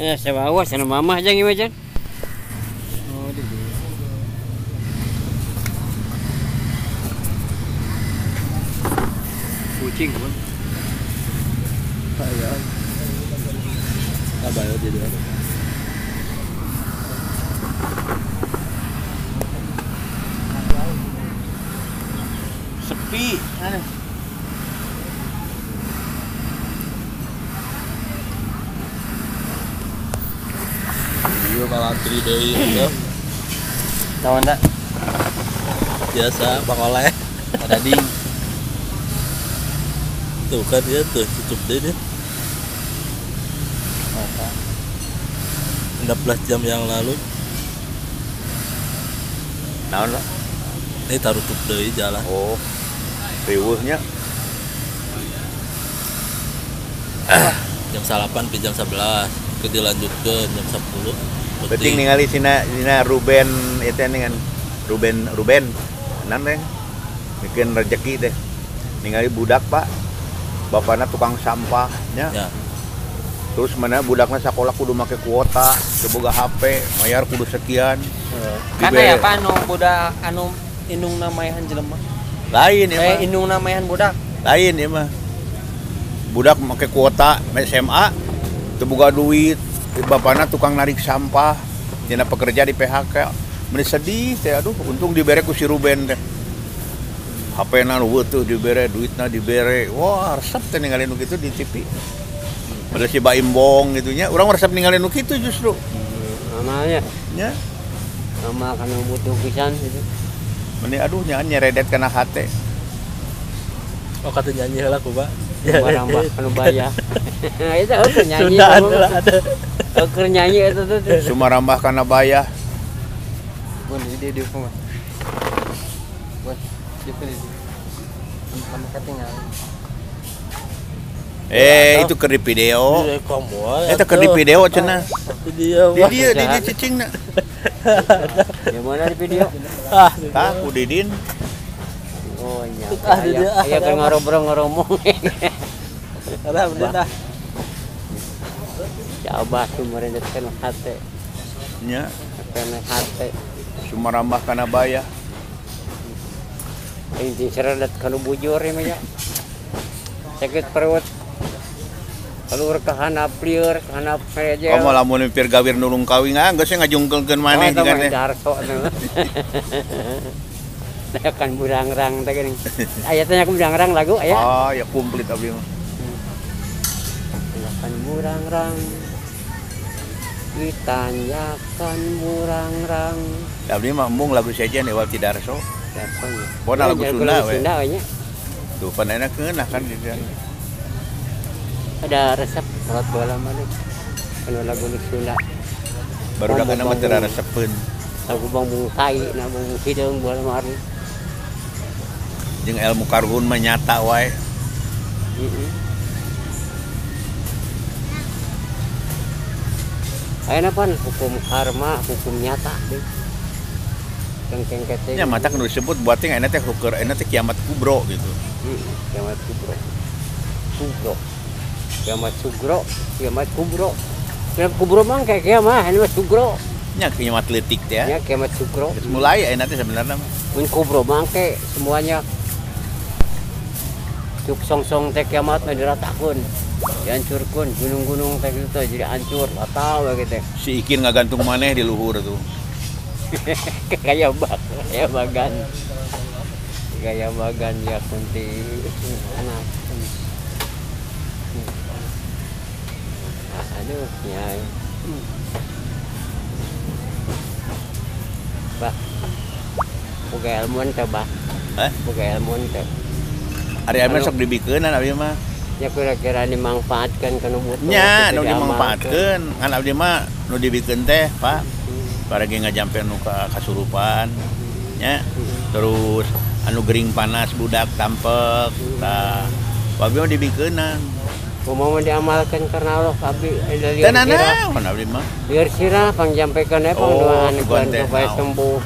Ya saya bawa sana mama aja gimana Jan? Oh, di sini. Kucing kan? Ya. Apa ya jadi? Sepi, aneh. Iya malah 3 day itu. Tahu enggak? Biasa Bang Oleh. Ada ding. Tuh kan dia tuh tutup deh dia. 16 jam yang lalu. Naon lah. Ini taruh tutup deh jalan. Oh. Riweuhnya. Jam 8 ke jam 11. Ke dilanjutkan jam 10. Penting ningali sina Ruben itu dengan Ruben. Nan teh. Bikin rezeki teh. Ningali budak, Pak. Bapakna tukang sampahnya. Ya. Terus mana budaknya sekolah kudu make kuota, boga HP, bayar kudu sekian. Karena ya Pak anu budak anu indung namayan jelema. Lain ya mah. Indung namayan budak. Lain ya mah. Budak make kuota SMA, teu boga duit, bapakna tukang narik sampah, dina pekerja di PHK. Meni sedih teh, aduh untung dibere ku si Ruben teh. HP-na nu teu dibere, duitna dibere. Wah, resep teh ninggalin nu kitu di TV. Padahal si Baim Bong gitunya, orang resep ninggalin nu kitu justru. Amalnya. Nya, Amal kana butuh pisan gitu. meni aduh nya nyeredet kana hate. Oh kata nyanyi lah ku, Pak. Barang-barang kanu bayar. Itu harus nyanyi. Sudah ada. Keur nyanyi itu tuh. Sumarambah kana bayah. Bun di rumah. Bun di sini. Kamu ketinggalan. Itu keur di video. Iya, kamu. Eta keur di video cenah. Video. Di dia cicingna. Yang mana di video? Tah ku Didin. Oh iya. Aya keur ngomong. Ada bener dah. Coba sumarendet kana hate. Nya, Kana hate. sumarambah kana bayah. Ini seredet kana bujur ya mah. Sakit perut. Kalur ka handap lieur, ka handap saja. Kamu lamun mimpi gawir nulung kawin geus ngajungkelkeun maneh kan kan. Darso teh kan burangrang teh geuning. Aya teh burangrang lagu aya. Ah, ya komplit abdi mah. Kan burangrang. Ditanyakan burangrang. Abdi mah embung lagu saja nih Walti Darso. Siapanya? Pona lagu Sunda we. Sunda we nya. Tuh pan enakeun kan gitu. Ada resep salat bola mana? Anu lagu Sunda. Baru dah kana mah teu resepkeun. Lagu Bang Tai na Bang Hideung bola mari. Jeung ilmu karhun mah nyata wae. Ayeuna pan hukum karma, hukum nyata deh. Kengkeng kete. Nya mata kan disebut buat teh enak teh hukur enak teh kiamat kubro gitu. Kiamat kubro. Kubro. Kiamat sugro, kiamat kubro. Kiamat kubro mah kayak kiamat, ini mah sugro. Nya kiamat letik teh ya. Ya kiamat sugro. Geus mulai enak teh sebenarnya mah. Mun kubro mah kayak semuanya cuk song-song teh kiamat mah diratakeun. Dihancurkeun gunung-gunung teh kitu jadi hancur, batal we teh. Si Ikin ngagantung maneh di luhur tuh. Kayak bagan. Kayak bagan ya kunti anak. Aduh, nyai. Bah. Boga ilmuan teh, Bah. Boga ilmuan teh. Ari ame sok dibikeunan abdi mah. Ya kira-kira dimanfaatkan kana butuh. Nya nu dimanfaatkeun, kan abdi mah nu dibikeun teh, Pak. Paragi ngajampe nu kasurupan. Nya. Terus anu gering panas budak tampek. Tah. Abdi mah dibikeunan. Kumaha diamalkan karena Allah abdi dari Teu naon abdi mah. Lieur sirah pangjampikeun pangdoaankeun supaya sembuh.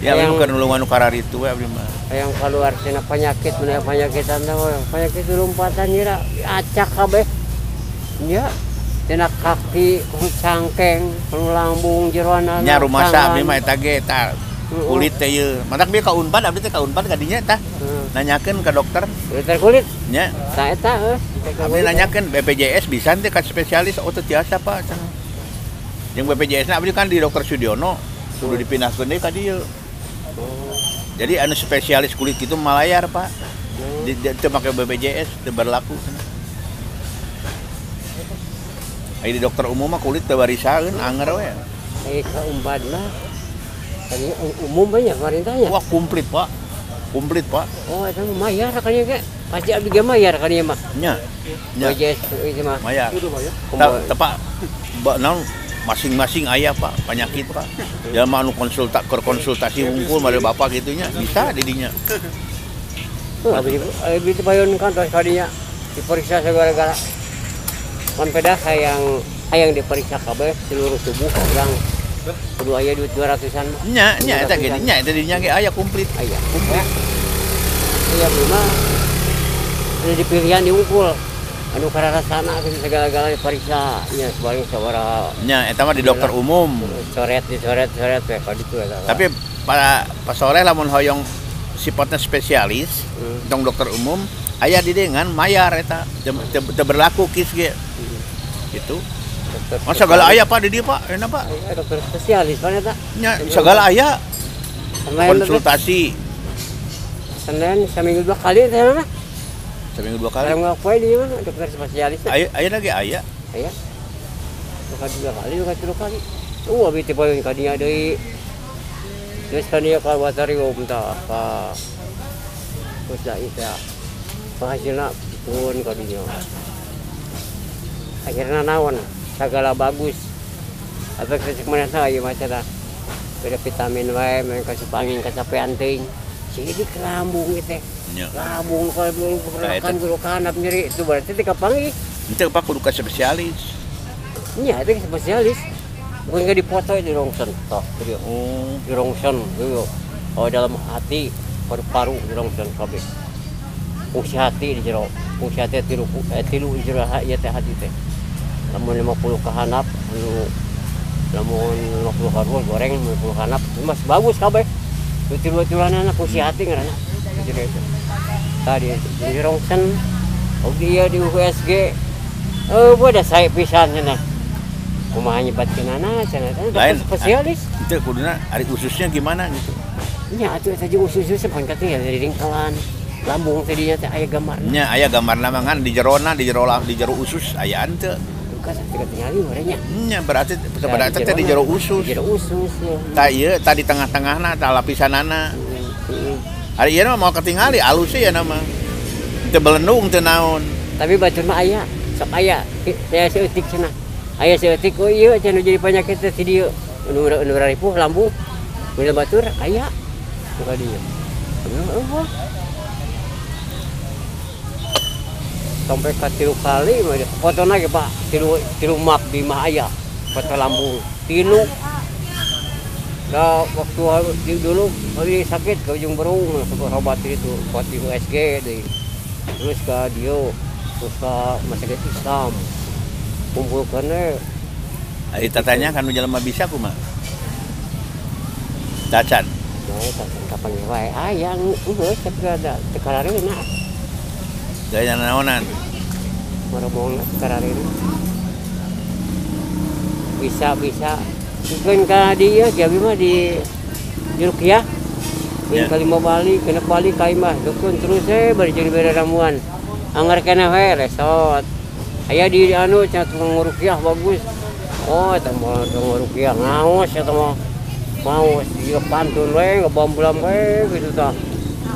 Ya anu kan nulungan nu kararitu we abdi mah. Yang keluar sina penyakit, penyakit anda penyakit lompatan nyira acak kabeh. Ya, tina kaki, cangkeng, lambung, jeroan Nya rumah abdi mah eta ge tah kulit teh ieu. Matak dia ka Unpad, abdi teh ka Unpad kadinya tah. Nanyakeun ka dokter. Dokter kulit. Nya. Tah eta Abdi nanyakeun BPJS bisa teh ka spesialis otot tiasa Pak cenah. Yang BPJS na abdi kan di Dokter Sudiono. Kudu dipindahkeun deui ka dieu. Jadi anu spesialis kulit itu malayar Pak. Teu make BPJS teu berlaku cenah. Di dokter umum mah kulit teu barisaeun anger we. Ka Unpad mah. Tadi umum banyak pemerintahnya. Wah komplit Pak. Komplit Pak. Oh, eta mah mayar kalinya ge. Pasti abdi ge mayar kalinya mah. Nya. BPJS itu mah. Mayar. Tepak naon masing-masing aya Pak penyakit Pak. Ya mah anu konsultasi unggul made bapak gitunya bisa di dinya. Abdi teh payon kantor kadinya diperiksa segala-gala. Kan peda hayang diperiksa kabeh seluruh tubuh orang kudu aya duit 200-an mah. Nya eta gini nya eta dinya ge aya komplit. Aya. Komplit. Aya mah ada dipilihan diungkul. Anu kararasana segala-gala diperiksa nya sebaring sabaraha. Nya eta mah di dokter umum. Coret we ka ditu eta. Tapi pas sore lamun hoyong sifatnya spesialis, dong dokter umum aya di dengan mayar eta teu berlaku kis ge. Gitu. Mas segala aya Pak di dieu Pak, enak Pak. Aya dokter spesialis kan eta. Nya segala aya. Konsultasi. Senin seminggu 2 kali teh mah. Seminggu 2 kali. Karena poe di mana dokter spesialis. Aya lagi aya. Aya. 2 kali, 3 kali. Abi teh poe ka dinya deui. Terus kan dia ka Watarium tah ka terus da itu penghasilna pun ka dinya. Akhirnya naon segala bagus efek resek mana ieu mah cenah beda vitamin wae men kasih angin kacapean teuing jadi kelambung teh lambung kalau kudu kanap nyeri itu berarti teh kapangi henteu Pak kudu ka spesialis nya itu spesialis bukan di foto di rongsen toh di rongsen oh dalam hati paru-paru di rongsen kabeh fungsi hati di jero fungsi hati tilu di jero ieu teh hati teh lamun 50 ka handap anu lamun 50 ka goreng 50 handap mas bagus kabeh tilu-tiluanana fungsi hati ngaranna jadi itu tadi di rongsen dia di USG boda saya pisan cenah kumaha nyebatkeunana cenah dokter spesialis itu kuduna ari ususnya gimana gitu nya atuh eta jeung usus pan kating dari ringkalan lambung tadinya teh aya gambarna nya aya gambarna mah kan di jero usus aya teu kan tinggali merenya nya berarti teh di jero usus tah ieu tah di tengah-tengahna tah lapisanana ari ieu mah mau ketingali alus ya nama teu belendung teu naon tapi bacun mah aya sok aya saya seutik cenah aya seutik oh ieu cenah jadi penyakit teh di dieu nu ripuh lambung mil batur aya ka dieu sampai ke 3 kali foto lagi Pak tilu map di Mahaya foto lambung tilu dah waktu dulu hari sakit ke ujung berung obat itu buat di USG deh terus ke Dio terus ke Masyarakat Islam kumpulkannya ari tatanya kan jelema bisa kumaha tacan tacan kapan wae yang geus ada tekararena gaya naonan marabong kararena bisa mungkin ka dia jabi mah di Rukiah Kalima Bali kena Bali kai mah dukun terus bari jeung bere ramuan anggar kana we resort aya di anu cenah tukang Rukiah bagus oh eta mah tukang Rukiah ngaos eta mah mau ieu pantun we ngabambulam we gitu tah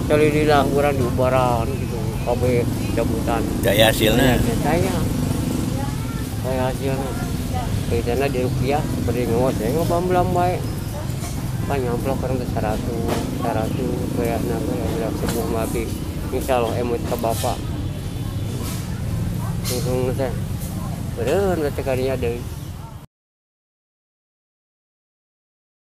salililah urang diubaran gitu kabeh cabutan daya hasilna daya hasilna kaitana di Rukiah bari ngaos we ngabambulam we panyamplok orang ke 100 kayak nak sembuh mati insyaallah emut ke bapak langsung saya beren ketika dia ada